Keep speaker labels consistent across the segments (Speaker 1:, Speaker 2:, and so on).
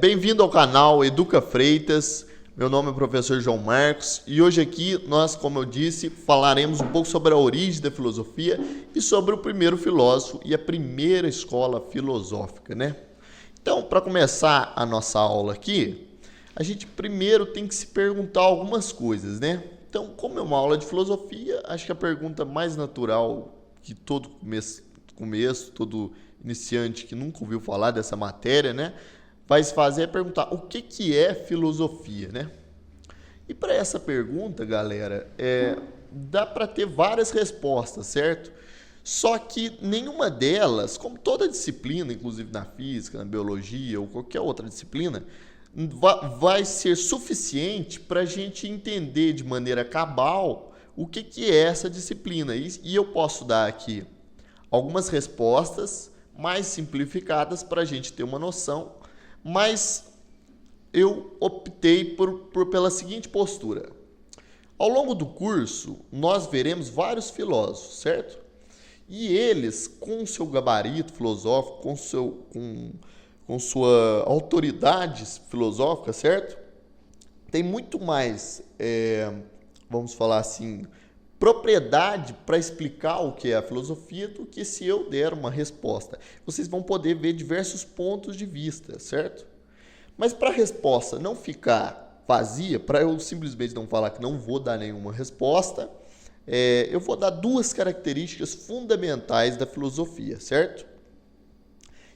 Speaker 1: Bem-vindo ao canal Educa Freitas, meu nome é o professor João Marcos e hoje aqui nós, como eu disse, falaremos um pouco sobre a origem da filosofia e sobre o primeiro filósofo e a primeira escola filosófica, né? Então, para começar a nossa aula aqui, a gente primeiro tem que se perguntar algumas coisas, né? Então, como é uma aula de filosofia, acho que a pergunta mais natural que todo começo, todo iniciante que nunca ouviu falar dessa matéria, né, vai se fazer é perguntar o que é filosofia, né? E para essa pergunta, galera, dá para ter várias respostas, certo? Só que nenhuma delas, como toda disciplina, inclusive na física, na biologia ou qualquer outra disciplina, vai ser suficiente para a gente entender de maneira cabal o que é essa disciplina. E eu posso dar aqui algumas respostas mais simplificadas para a gente ter uma noção, mas eu optei pela seguinte postura. Ao longo do curso, nós veremos vários filósofos, certo? E eles, com seu gabarito filosófico, com sua autoridade filosófica, certo? Tem muito mais, vamos falar assim, propriedade para explicar o que é a filosofia do que se eu der uma resposta. Vocês vão poder ver diversos pontos de vista, certo? Mas para a resposta não ficar vazia, para eu simplesmente não falar que não vou dar nenhuma resposta, eu vou dar duas características fundamentais da filosofia, certo?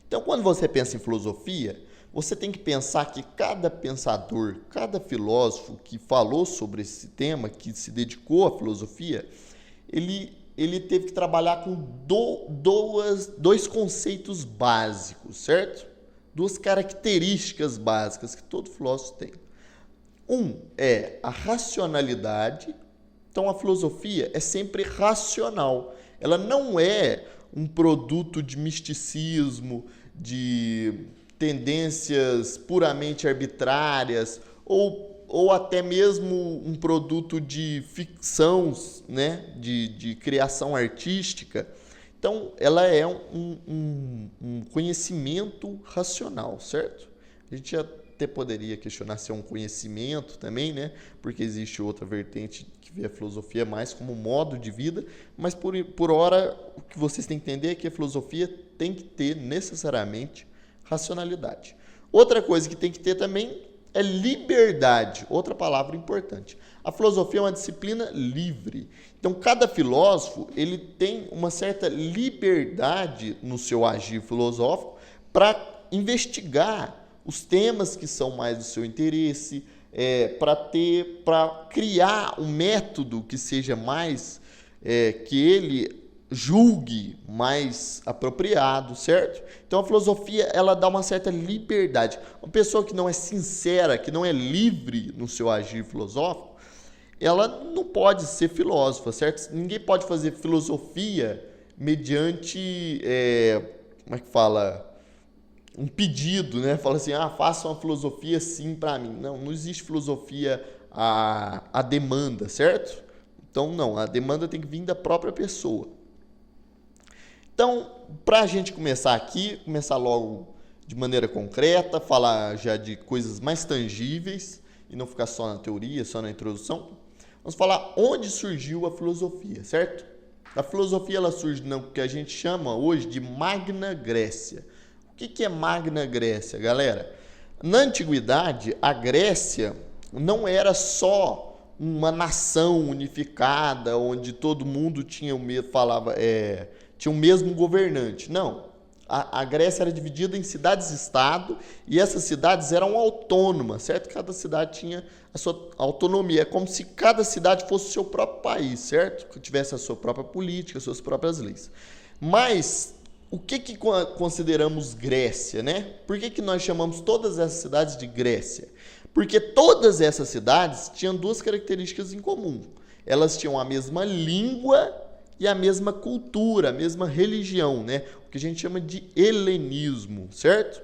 Speaker 1: Então, quando você pensa em filosofia, você tem que pensar que cada pensador, cada filósofo que falou sobre esse tema, que se dedicou à filosofia, ele teve que trabalhar com dois conceitos básicos, certo? Duas características básicas que todo filósofo tem. Um é a racionalidade. Então, a filosofia é sempre racional. Ela não é um produto de misticismo, de tendências puramente arbitrárias ou até mesmo um produto de ficção, né? de criação artística. Então, ela é um conhecimento racional, certo? A gente até poderia questionar se é um conhecimento também, né? Porque existe outra vertente que vê a filosofia mais como modo de vida, mas por hora o que vocês têm que entender é que a filosofia tem que ter necessariamente racionalidade. Outra coisa que tem que ter também é liberdade, outra palavra importante. A filosofia é uma disciplina livre. Então, cada filósofo ele tem uma certa liberdade no seu agir filosófico para investigar os temas que são mais do seu interesse, para criar um método que seja mais, que ele julgue mais apropriado, certo? Então a filosofia ela dá uma certa liberdade. Uma pessoa que não é sincera, que não é livre no seu agir filosófico, ela não pode ser filósofa, certo? Ninguém pode fazer filosofia mediante, como é que fala? Um pedido, né? Fala assim, faça uma filosofia sim para mim. Não existe filosofia à demanda, certo? Então não, a demanda tem que vir da própria pessoa. Então, para a gente começar logo de maneira concreta, falar já de coisas mais tangíveis e não ficar só na teoria, só na introdução, vamos falar onde surgiu a filosofia, certo? A filosofia ela surge no que a gente chama hoje de Magna Grécia. O que é Magna Grécia, galera? Na antiguidade, a Grécia não era só uma nação unificada, onde todo mundo tinha o mesmo governante. Não. A Grécia era dividida em cidades-estado e essas cidades eram autônomas, certo? Cada cidade tinha a sua autonomia. É como se cada cidade fosse o seu próprio país, certo? Que tivesse a sua própria política, as suas próprias leis. Mas o que consideramos Grécia, né? Por que nós chamamos todas essas cidades de Grécia? Porque todas essas cidades tinham duas características em comum. Elas tinham a mesma língua e a mesma cultura, a mesma religião, né? O que a gente chama de helenismo, certo?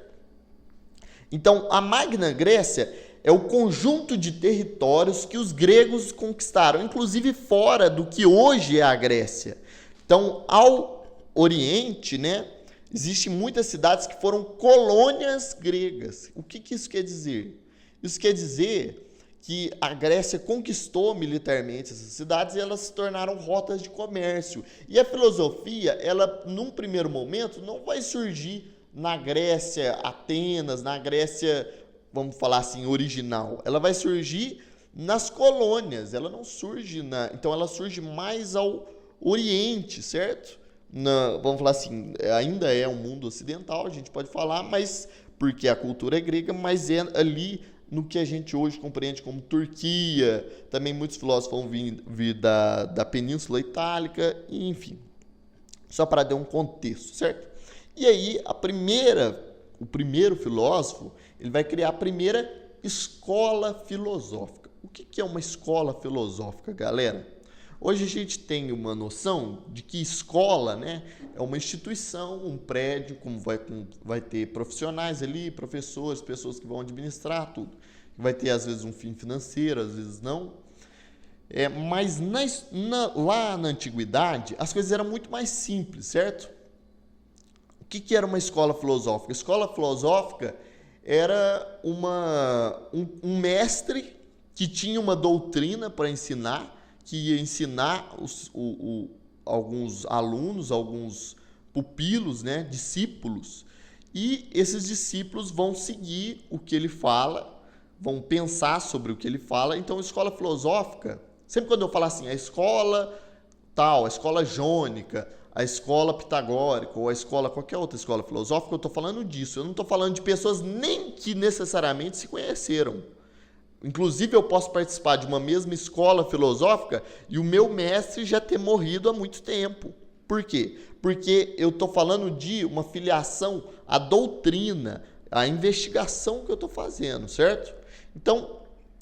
Speaker 1: Então, a Magna Grécia é o conjunto de territórios que os gregos conquistaram, inclusive fora do que hoje é a Grécia. Então, ao Oriente, né, Existem muitas cidades que foram colônias gregas. O que isso quer dizer? Isso quer dizer que a Grécia conquistou militarmente essas cidades e elas se tornaram rotas de comércio. E a filosofia, ela, num primeiro momento, não vai surgir na Grécia, Atenas, na Grécia, vamos falar assim, original. Ela vai surgir nas colônias, ela não surge então ela surge mais ao Oriente, certo? Vamos falar assim, ainda é um mundo ocidental, a gente pode falar, mas porque a cultura é grega, mas é ali no que a gente hoje compreende como Turquia, também muitos filósofos vão vir da Península Itálica, enfim, só para dar um contexto, certo? E aí, o primeiro filósofo, ele vai criar a primeira escola filosófica. O que é uma escola filosófica, galera? Hoje a gente tem uma noção de que escola, né, é uma instituição, um prédio, como vai ter profissionais ali, professores, pessoas que vão administrar tudo. Vai ter, às vezes, um fim financeiro, às vezes não. Mas lá na antiguidade, as coisas eram muito mais simples, certo? O que era uma escola filosófica? A escola filosófica era um mestre que tinha uma doutrina para ensinar, que ia ensinar alguns alunos, alguns pupilos, né, discípulos, e esses discípulos vão seguir o que ele fala, vão pensar sobre o que ele fala. Então, a escola filosófica, sempre quando eu falo assim, a escola tal, a escola jônica, a escola pitagórica ou a escola, qualquer outra escola filosófica, eu estou falando disso. Eu não estou falando de pessoas nem que necessariamente se conheceram. Inclusive, eu posso participar de uma mesma escola filosófica e o meu mestre já ter morrido há muito tempo. Por quê? Porque eu estou falando de uma filiação à doutrina, à investigação que eu estou fazendo, certo? Então,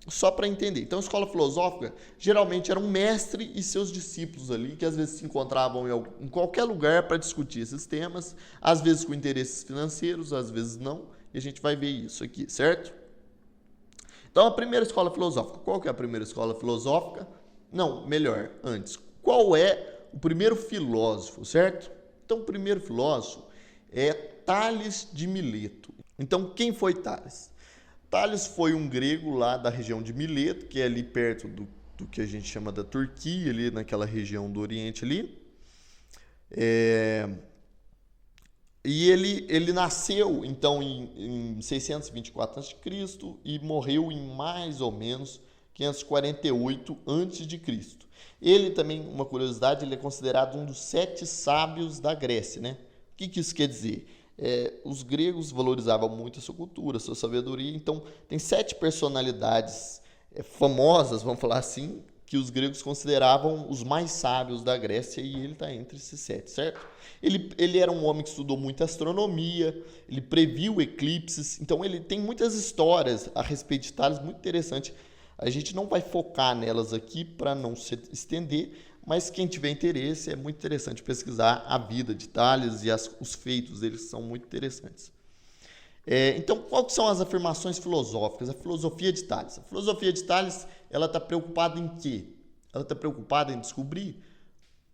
Speaker 1: só para entender. Então, a escola filosófica geralmente era um mestre e seus discípulos ali, que às vezes se encontravam em qualquer lugar para discutir esses temas, às vezes com interesses financeiros, às vezes não, e a gente vai ver isso aqui, certo? Então, a primeira escola filosófica. Qual que é a primeira escola filosófica? Não, melhor, antes. Qual é o primeiro filósofo, certo? Então, o primeiro filósofo é Tales de Mileto. Então, quem foi Tales? Tales foi um grego lá da região de Mileto, que é ali perto do que a gente chama da Turquia, ali naquela região do Oriente ali. E ele nasceu, então, em 624 a.C. e morreu em mais ou menos 548 a.C. Ele também, uma curiosidade, ele é considerado um dos 7 sábios da Grécia, né? O que isso quer dizer? Os gregos valorizavam muito a sua cultura, a sua sabedoria, então tem 7 personalidades famosas, vamos falar assim, que os gregos consideravam os mais sábios da Grécia, e ele está entre esses 7, certo? Ele era um homem que estudou muito astronomia, ele previu eclipses, então ele tem muitas histórias a respeito de Tales, muito interessante. A gente não vai focar nelas aqui para não se estender, mas quem tiver interesse, é muito interessante pesquisar a vida de Tales e os feitos deles, são muito interessantes. Então, quais são as afirmações filosóficas? A filosofia de Tales. A filosofia de Tales, ela está preocupada em quê? Ela está preocupada em descobrir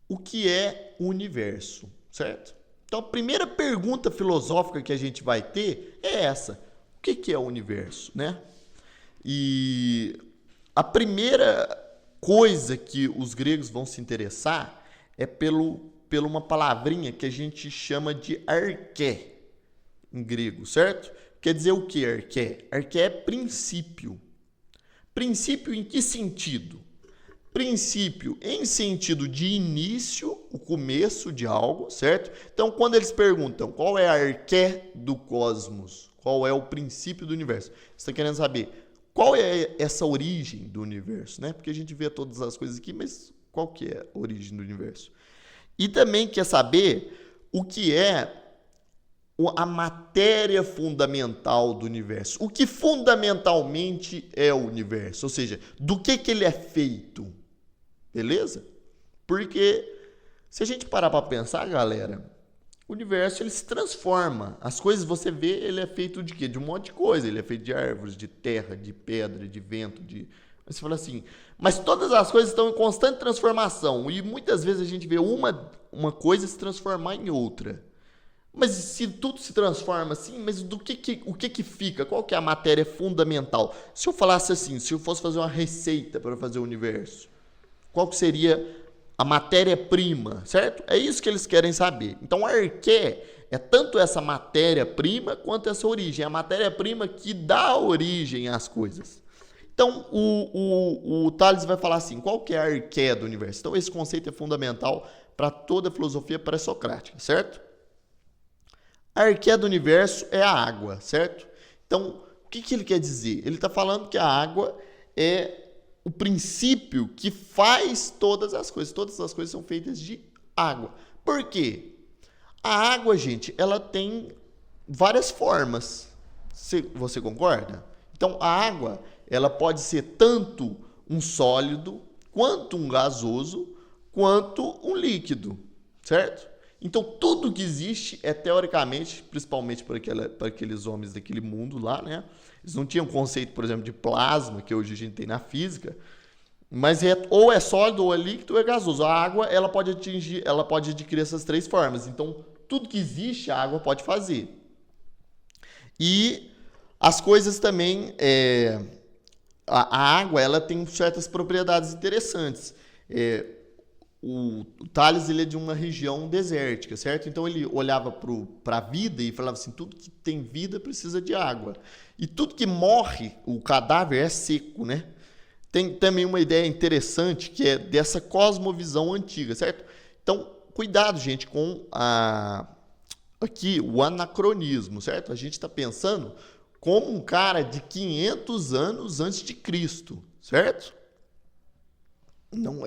Speaker 1: o que é o universo, certo? Então, a primeira pergunta filosófica que a gente vai ter é essa. O que é o universo, né? E a primeira coisa que os gregos vão se interessar é pela uma palavrinha que a gente chama de arché, em grego, certo? Quer dizer o que, arché? Arché é princípio. Princípio em que sentido? Princípio em sentido de início, o começo de algo, certo? Então, quando eles perguntam qual é a arché do cosmos, qual é o princípio do universo, você está querendo saber qual é essa origem do universo, né? Porque a gente vê todas as coisas aqui, mas qual que é a origem do universo? E também quer saber o que é a matéria fundamental do universo. O que fundamentalmente é o universo, ou seja, do que ele é feito. Beleza? Porque se a gente parar para pensar, galera, o universo ele se transforma. As coisas você vê, ele é feito de quê? De um monte de coisa. Ele é feito de árvores, de terra, de pedra, de vento, Mas você fala assim, mas todas as coisas estão em constante transformação. E muitas vezes a gente vê uma coisa se transformar em outra. Mas se tudo se transforma assim, mas o que fica? Qual que é a matéria fundamental? Se eu falasse assim, se eu fosse fazer uma receita para fazer o universo, qual que seria a matéria-prima, certo? É isso que eles querem saber. Então, a arqué é tanto essa matéria-prima quanto essa origem. É a matéria-prima que dá origem às coisas. Então, o Tales vai falar assim, qual que é a arqué do universo? Então, esse conceito é fundamental para toda a filosofia pré-socrática, certo? A arqué do universo é a água, certo? Então, o que ele quer dizer? Ele está falando que a água é o princípio que faz todas as coisas. Todas as coisas são feitas de água. Por quê? A água, gente, ela tem várias formas. Você concorda? Então, a água, ela pode ser tanto um sólido, quanto um gasoso, quanto um líquido, certo? Então, tudo que existe é, teoricamente, principalmente para aqueles homens daquele mundo lá, né? Eles não tinham conceito, por exemplo, de plasma, que hoje a gente tem na física, mas ou é sólido, ou é líquido, ou é gasoso. A água, ela pode adquirir essas três formas. Então, tudo que existe, a água pode fazer. E as coisas também... a água, ela tem certas propriedades interessantes. O Tales, ele é de uma região desértica, certo? Então ele olhava para a vida e falava assim, tudo que tem vida precisa de água. E tudo que morre, o cadáver é seco, né? Tem também uma ideia interessante que é dessa cosmovisão antiga, certo? Então, cuidado, gente, com aqui o anacronismo, certo? A gente está pensando como um cara de 500 anos antes de Cristo, certo? Não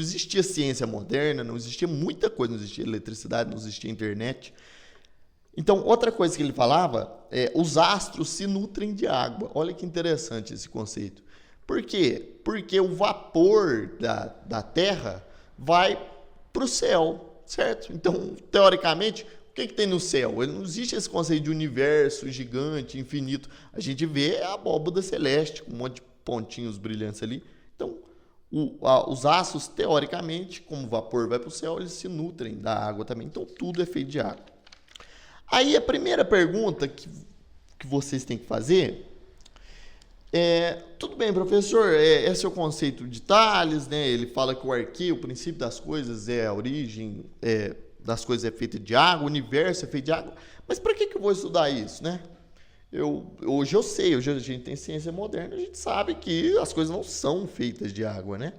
Speaker 1: existia ciência moderna, não existia muita coisa, não existia eletricidade, não existia internet. Então, outra coisa que ele falava é os astros se nutrem de água. Olha que interessante esse conceito. Por quê? Porque o vapor da Terra vai para o céu, certo? Então, teoricamente, o que tem no céu? Não existe esse conceito de universo gigante, infinito. A gente vê a abóbada celeste, com um monte de pontinhos brilhantes ali. Então, os astros, teoricamente, como o vapor vai para o céu, eles se nutrem da água também. Então, tudo é feito de água. Aí, a primeira pergunta que vocês têm que fazer tudo bem, professor, esse é o conceito de Tales, né? Ele fala que o arquê, o princípio das coisas, a origem das coisas é feita de água, o universo é feito de água. Mas para que eu vou estudar isso, né? Hoje eu sei, hoje a gente tem ciência moderna, a gente sabe que as coisas não são feitas de água, né?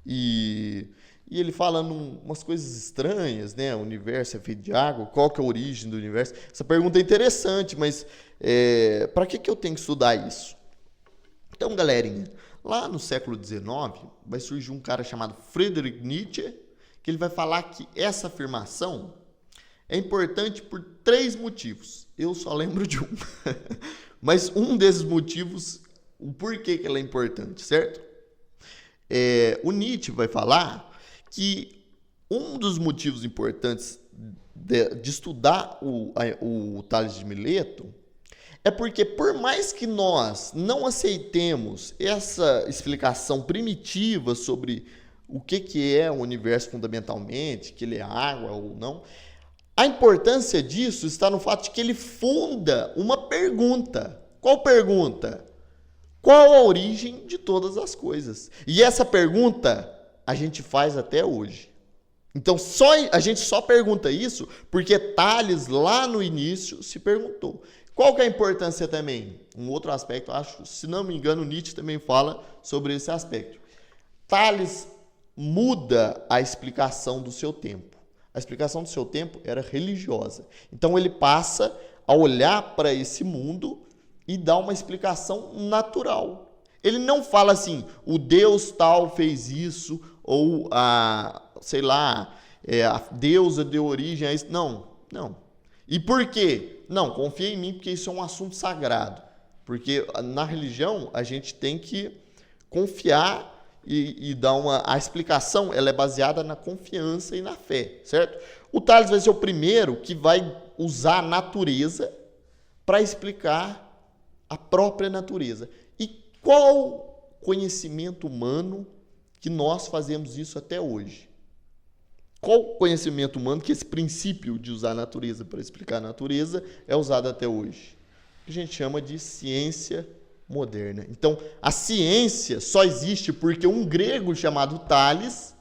Speaker 1: E ele falando umas coisas estranhas, né? O universo é feito de água, qual que é a origem do universo? Essa pergunta é interessante, mas para que eu tenho que estudar isso? Então, galerinha, lá no século XIX vai surgir um cara chamado Friedrich Nietzsche, que ele vai falar que essa afirmação é importante por 3 motivos. Eu só lembro de um. Mas um desses motivos, o porquê que ela é importante, certo? O Nietzsche vai falar que um dos motivos importantes de estudar o Tales de Mileto é porque, por mais que nós não aceitemos essa explicação primitiva sobre o que é o universo fundamentalmente, que ele é água ou não, a importância disso está no fato de que ele funda uma pergunta. Qual pergunta? Qual a origem de todas as coisas? E essa pergunta a gente faz até hoje. Então, a gente só pergunta isso porque Tales, lá no início, se perguntou. Qual que é a importância também? Um outro aspecto, acho, se não me engano, Nietzsche também fala sobre esse aspecto. Tales muda a explicação do seu tempo. A explicação do seu tempo era religiosa. Então ele passa a olhar para esse mundo e dar uma explicação natural. Ele não fala assim, o Deus tal fez isso, ou a deusa deu origem a isso. Não. E por quê? Não, confia em mim porque isso é um assunto sagrado. Porque na religião a gente tem que confiar e dar a explicação, ela é baseada na confiança e na fé, certo? O Tales vai ser o primeiro que vai usar a natureza para explicar a própria natureza. E qual conhecimento humano que nós fazemos isso até hoje? Qual conhecimento humano que esse princípio de usar a natureza para explicar a natureza é usado até hoje? Que a gente chama de ciência moderna. Então, a ciência só existe porque um grego chamado Tales,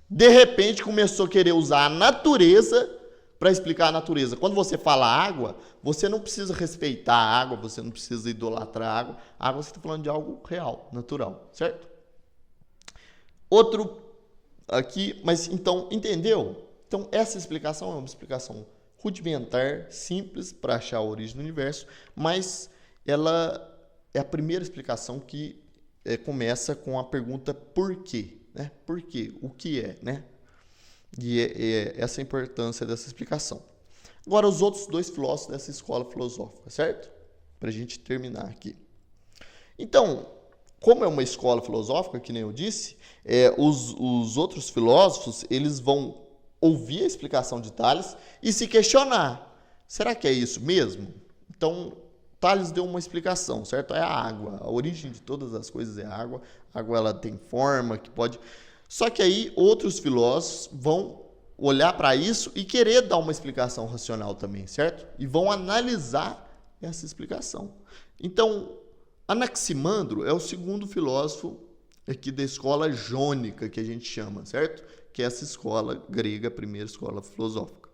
Speaker 1: de repente, começou a querer usar a natureza para explicar a natureza. Quando você fala água, você não precisa respeitar a água, você não precisa idolatrar a água. A água, você está falando de algo real, natural, certo? Outro aqui, mas então, entendeu? Então, essa explicação é uma explicação rudimentar, simples para achar a origem do universo, mas ela é a primeira explicação que começa com a pergunta por quê, né? Por quê? O que é, né? E essa é a importância dessa explicação. Agora, os outros dois filósofos dessa escola filosófica, certo? Para a gente terminar aqui. Então, como é uma escola filosófica, que nem eu disse, os outros filósofos, eles vão ouvir a explicação de Tales e se questionar. Será que é isso mesmo? Então, Tales deu uma explicação, certo? É a água. A origem de todas as coisas é a água. A água, ela tem forma que pode... Só que aí outros filósofos vão olhar para isso e querer dar uma explicação racional também, certo? E vão analisar essa explicação. Então, Anaximandro é o segundo filósofo aqui da escola jônica, que a gente chama, certo? Que é essa escola grega, a primeira escola filosófica.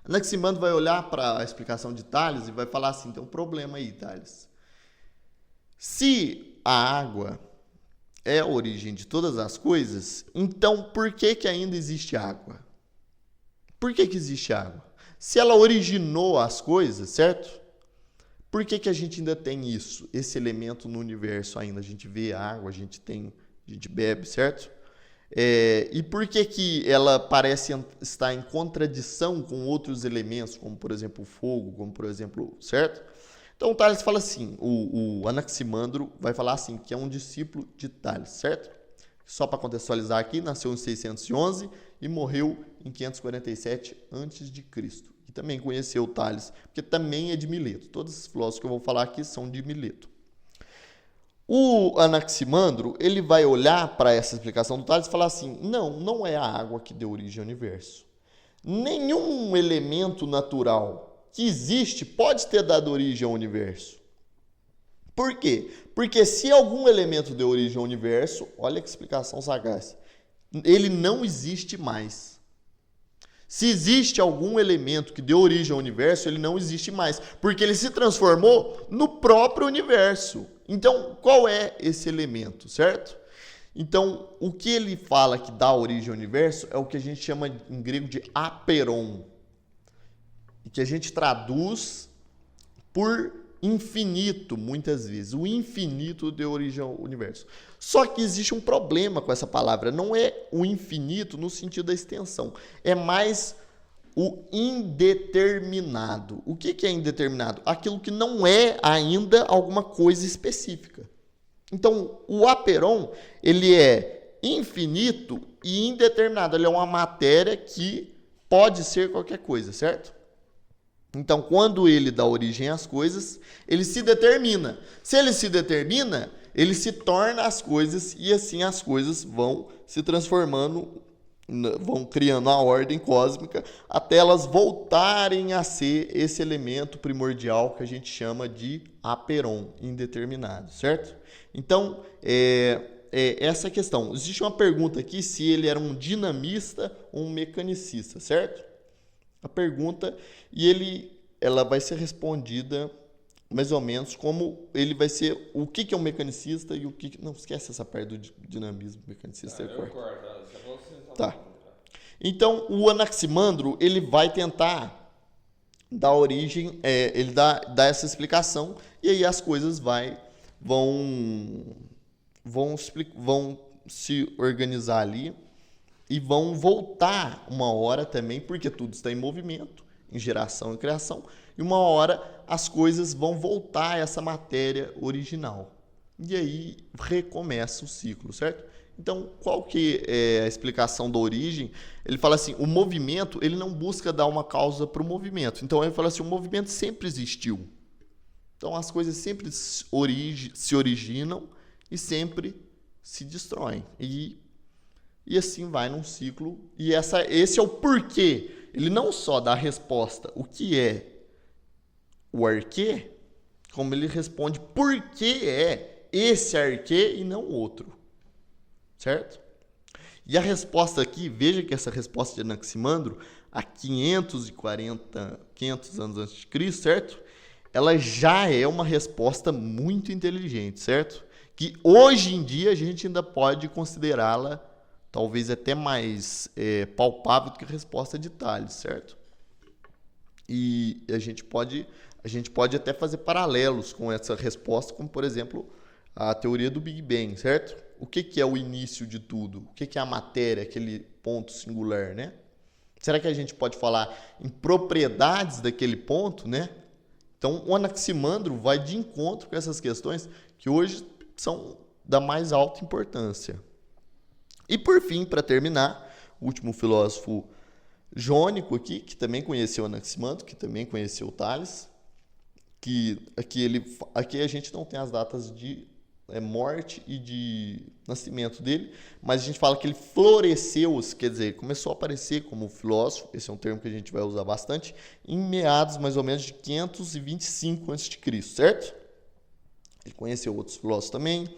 Speaker 1: Anaximandro vai olhar para a explicação de Tales e vai falar assim, tem um problema aí, Tales. Se a água é a origem de todas as coisas, então por que ainda existe água? Por que existe água? Se ela originou as coisas, certo? Por que a gente ainda tem isso, esse elemento no universo ainda? A gente vê água, a gente bebe, certo? E por que ela parece estar em contradição com outros elementos, como, por exemplo, o fogo, como, por exemplo, certo? Então, Tales fala assim, o Anaximandro vai falar assim, que é um discípulo de Tales, certo? Só para contextualizar aqui, nasceu em 611 e morreu em 547 a.C. E também conheceu Tales, porque também é de Mileto. Todos esses filósofos que eu vou falar aqui são de Mileto. O Anaximandro, ele vai olhar para essa explicação do Tales e falar assim, não é a água que deu origem ao universo. Nenhum elemento natural que existe pode ter dado origem ao universo. Por quê? Porque se algum elemento deu origem ao universo, olha que explicação sagaz, ele não existe mais. Se existe algum elemento que deu origem ao universo, ele não existe mais, porque ele se transformou no próprio universo. Então, qual é esse elemento, certo? Então, o que ele fala que dá origem ao universo é o que a gente chama em grego de aperon, e que a gente traduz por infinito, muitas vezes. O infinito deu origem ao universo. Só que existe um problema com essa palavra. Não é o infinito no sentido da extensão. É mais o indeterminado. O que é indeterminado? Aquilo que não é ainda alguma coisa específica. Então, o aperon, ele é infinito e indeterminado. Ele é uma matéria que pode ser qualquer coisa, certo? Então, quando ele dá origem às coisas, ele se determina. Se ele se determina, ele se torna as coisas e assim as coisas vão se transformando, vão criando a ordem cósmica até elas voltarem a ser esse elemento primordial que a gente chama de aperon, indeterminado, certo? Então, essa é a questão. Existe uma pergunta aqui se ele era um dinamista ou um mecanicista, certo? A pergunta, e ela vai ser respondida mais ou menos como ele vai ser, o que é um mecanicista e o que... Não, esquece essa parte do dinamismo, mecanicista. Tá. Então, o Anaximandro, ele vai tentar dar origem, ele dá essa explicação, e aí as coisas vão se organizar ali, e vão voltar uma hora também, porque tudo está em movimento, em geração e criação, e uma hora as coisas vão voltar a essa matéria original. E aí recomeça o ciclo, certo? Então, qual que é a explicação da origem? Ele fala assim, o movimento, ele não busca dar uma causa para o movimento. Então, ele fala assim, o movimento sempre existiu. Então, as coisas sempre se originam e sempre se destroem. E e assim vai num ciclo. E esse é o porquê. Ele não só dá a resposta o que é o arquê, como ele responde por que é esse arquê e não outro. Certo? E a resposta aqui, veja que essa resposta de Anaximandro, há 500 anos antes de Cristo, certo? Ela já é uma resposta muito inteligente, certo? Que hoje em dia a gente ainda pode considerá-la talvez até mais palpável do que a resposta de Tales, certo? E a gente pode até fazer paralelos com essa resposta, como, por exemplo, a teoria do Big Bang, certo? O que é o início de tudo? O que é a matéria, aquele ponto singular, né? Será que a gente pode falar em propriedades daquele ponto, né? Então, o Anaximandro vai de encontro com essas questões que hoje são da mais alta importância. E, por fim, para terminar, o último filósofo jônico aqui, que também conheceu Anaximandro, que também conheceu Tales, que aqui a gente não tem as datas de morte e de nascimento dele, mas a gente fala que ele floresceu, quer dizer, começou a aparecer como filósofo, esse é um termo que a gente vai usar bastante, em meados mais ou menos de 525 a.C., certo? Ele conheceu outros filósofos também.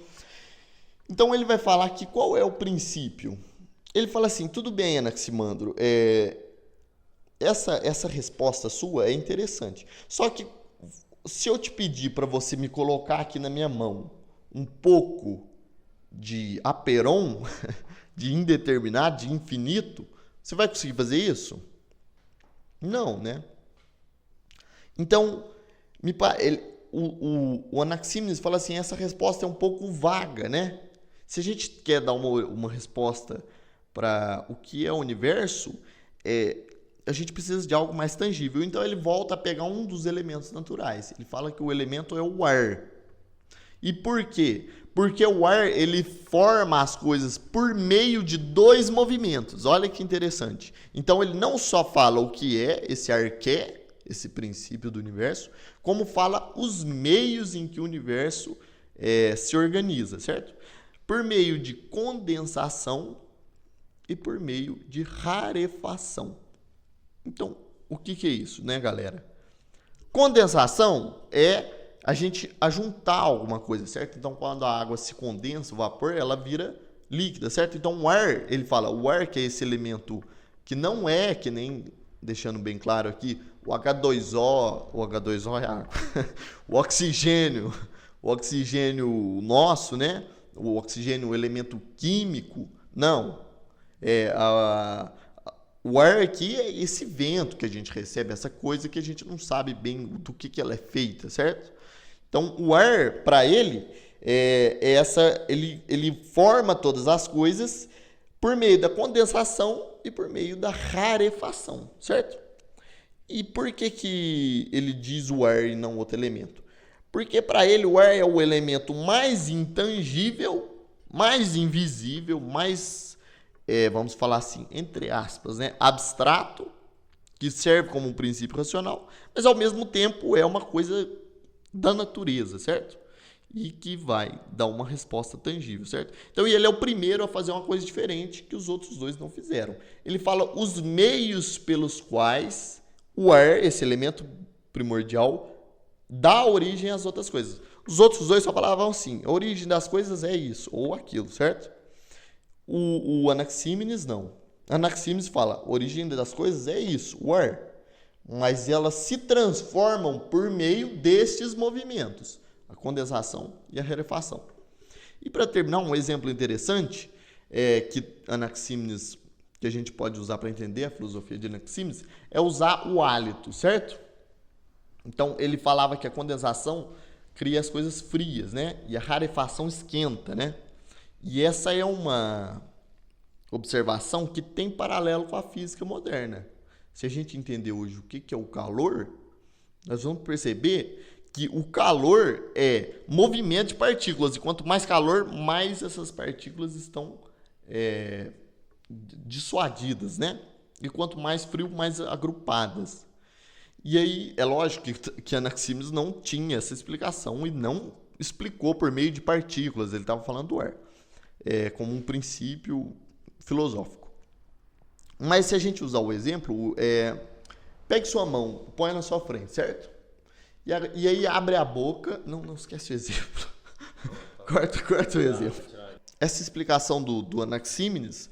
Speaker 1: Então ele vai falar que qual é o princípio? Ele fala assim, tudo bem, Anaximandro, essa resposta sua é interessante, só que se eu te pedir para você me colocar aqui na minha mão um pouco de aperon, de indeterminado, de infinito, você vai conseguir fazer isso? Não, né? Então, o Anaxímenes fala assim, essa resposta é um pouco vaga, né? Se a gente quer dar uma resposta para o que é o universo, a gente precisa de algo mais tangível. Então, ele volta a pegar um dos elementos naturais. Ele fala que o elemento é o ar. E por quê? Porque o ar, ele forma as coisas por meio de dois movimentos. Olha que interessante. Então, ele não só fala o que é esse arqué, esse princípio do universo, como fala os meios em que o universo se organiza, certo? Por meio de condensação e por meio de rarefação. Então, o que é isso, né, galera? Condensação é a gente ajuntar alguma coisa, certo? Então, quando a água se condensa, o vapor, ela vira líquida, certo? Então, o ar, ele fala, o ar que é esse elemento que não é, que nem, deixando bem claro aqui, o H2O é água, o oxigênio nosso, né? O oxigênio, o elemento químico, não. O ar aqui é esse vento que a gente recebe, essa coisa que a gente não sabe bem do que ela é feita, certo? Então, o ar, para ele, ele forma todas as coisas por meio da condensação e por meio da rarefação, certo? E por que ele diz o ar e não outro elemento? Porque para ele o ar é o elemento mais intangível, mais invisível, mais, vamos falar assim, entre aspas, né, abstrato, que serve como um princípio racional, mas ao mesmo tempo é uma coisa da natureza, certo? E que vai dar uma resposta tangível, certo? Então ele é o primeiro a fazer uma coisa diferente que os outros dois não fizeram. Ele fala os meios pelos quais o ar, esse elemento primordial, dá origem às outras coisas. Os outros dois só falavam assim, a origem das coisas é isso ou aquilo, certo? O Anaxímenes não. Anaxímenes fala, a origem das coisas é isso, o ar. Mas elas se transformam por meio destes movimentos, a condensação e a rarefação. E para terminar, um exemplo interessante que Anaxímenes, que a gente pode usar para entender a filosofia de Anaxímenes, é usar o hálito, certo? Então, ele falava que a condensação cria as coisas frias, né? E a rarefação esquenta, né? E essa é uma observação que tem paralelo com a física moderna. Se a gente entender hoje o que é o calor, nós vamos perceber que o calor é movimento de partículas. E quanto mais calor, mais essas partículas estão dissuadidas, né? E quanto mais frio, mais agrupadas. E aí, é lógico que Anaxímenes não tinha essa explicação e não explicou por meio de partículas. Ele estava falando do ar como um princípio filosófico. Mas se a gente usar o exemplo, pegue sua mão, põe na sua frente, certo? E aí abre a boca. Não esquece o exemplo. corta o exemplo. Essa explicação do Anaxímenes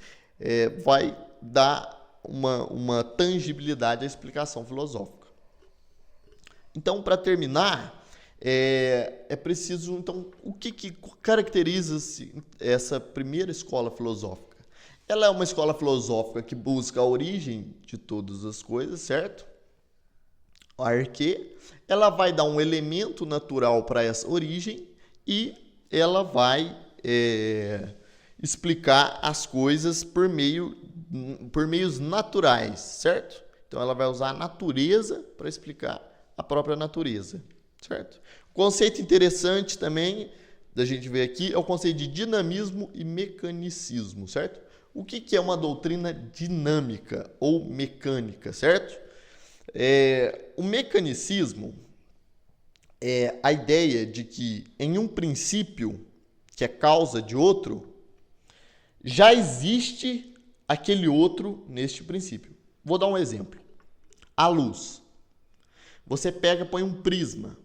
Speaker 1: vai dar uma tangibilidade à explicação filosófica. Então, para terminar, é preciso, então, o que caracteriza essa primeira escola filosófica? Ela é uma escola filosófica que busca a origem de todas as coisas, certo? A arquê. Ela vai dar um elemento natural para essa origem e ela vai explicar as coisas por meios naturais, certo? Então, ela vai usar a natureza para explicar a própria natureza, certo? Conceito interessante também da gente ver aqui é o conceito de dinamismo e mecanicismo, certo? O que é uma doutrina dinâmica ou mecânica, certo? O mecanicismo é a ideia de que em um princípio, que é causa de outro, já existe aquele outro neste princípio. Vou dar um exemplo. A luz. Você põe um prisma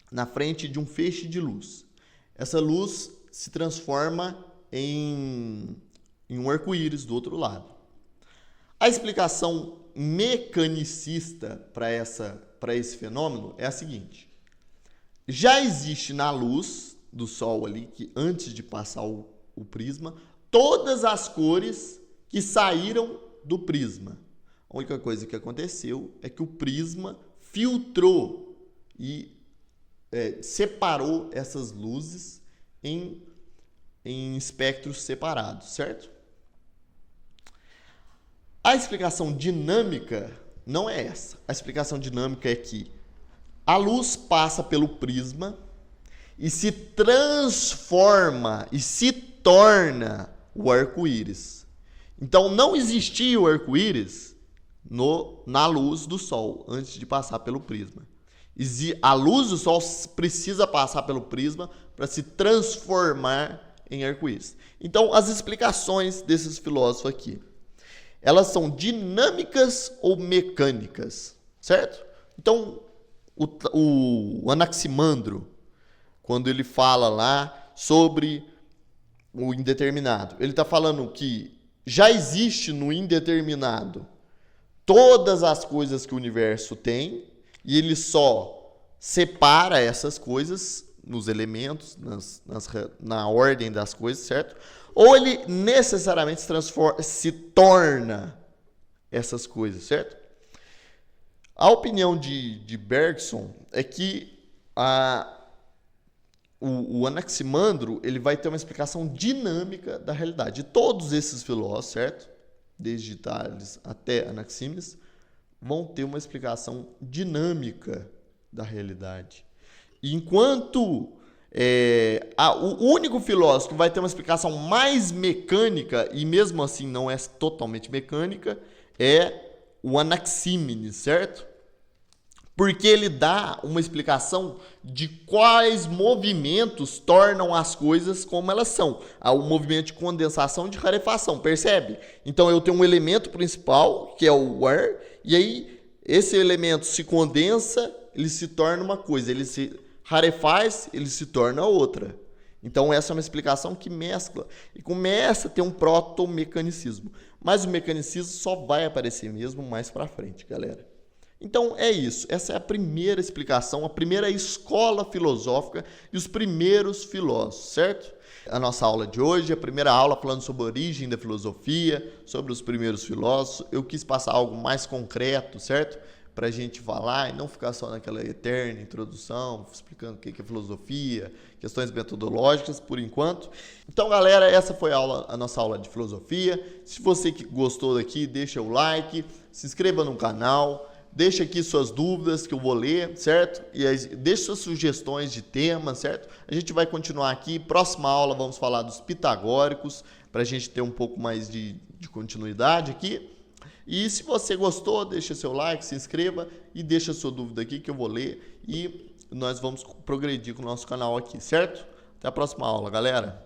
Speaker 1: na frente de um feixe de luz. Essa luz se transforma em um arco-íris do outro lado. A explicação mecanicista para esse fenômeno é a seguinte. Já existe na luz do Sol ali, que antes de passar o prisma, todas as cores que saíram do prisma. A única coisa que aconteceu é que o prisma filtrou e separou essas luzes em espectros separados, certo? A explicação dinâmica não é essa. A explicação dinâmica é que a luz passa pelo prisma e se transforma e se torna o arco-íris. Então, não existia o arco-íris na luz do Sol, antes de passar pelo prisma. A luz do Sol precisa passar pelo prisma para se transformar em arco-íris. Então, as explicações desses filósofos aqui, elas são dinâmicas ou mecânicas, certo? Então, o Anaximandro, quando ele fala lá sobre o indeterminado, ele está falando que já existe no indeterminado todas as coisas que o universo tem e ele só separa essas coisas nos elementos, na ordem das coisas, certo? Ou ele necessariamente se torna essas coisas, certo? A opinião de Bergson é que o Anaximandro ele vai ter uma explicação dinâmica da realidade. De todos esses filósofos, certo? Desde Tales até Anaxímenes, vão ter uma explicação dinâmica da realidade. Enquanto o único filósofo que vai ter uma explicação mais mecânica, e mesmo assim não é totalmente mecânica, é o Anaxímenes, certo? Porque ele dá uma explicação de quais movimentos tornam as coisas como elas são. Há o movimento de condensação e de rarefação, percebe? Então eu tenho um elemento principal, que é o ar, e aí esse elemento se condensa, ele se torna uma coisa, ele se rarefaz, ele se torna outra. Então essa é uma explicação que mescla e começa a ter um proto-mecanicismo. Mas o mecanicismo só vai aparecer mesmo mais para frente, galera. Então é isso, essa é a primeira explicação, a primeira escola filosófica e os primeiros filósofos, certo? A nossa aula de hoje, a primeira aula falando sobre a origem da filosofia, sobre os primeiros filósofos. Eu quis passar algo mais concreto, certo? Para a gente falar e não ficar só naquela eterna introdução, explicando o que é filosofia, questões metodológicas, por enquanto. Então, galera, essa foi a nossa aula de filosofia. Se você que gostou daqui, deixa o like, se inscreva no canal, deixa aqui suas dúvidas que eu vou ler, certo? E aí, deixe suas sugestões de temas, certo? A gente vai continuar aqui. Próxima aula vamos falar dos pitagóricos, para a gente ter um pouco mais de continuidade aqui. E se você gostou, deixa seu like, se inscreva e deixa sua dúvida aqui que eu vou ler e nós vamos progredir com o nosso canal aqui, certo? Até a próxima aula, galera!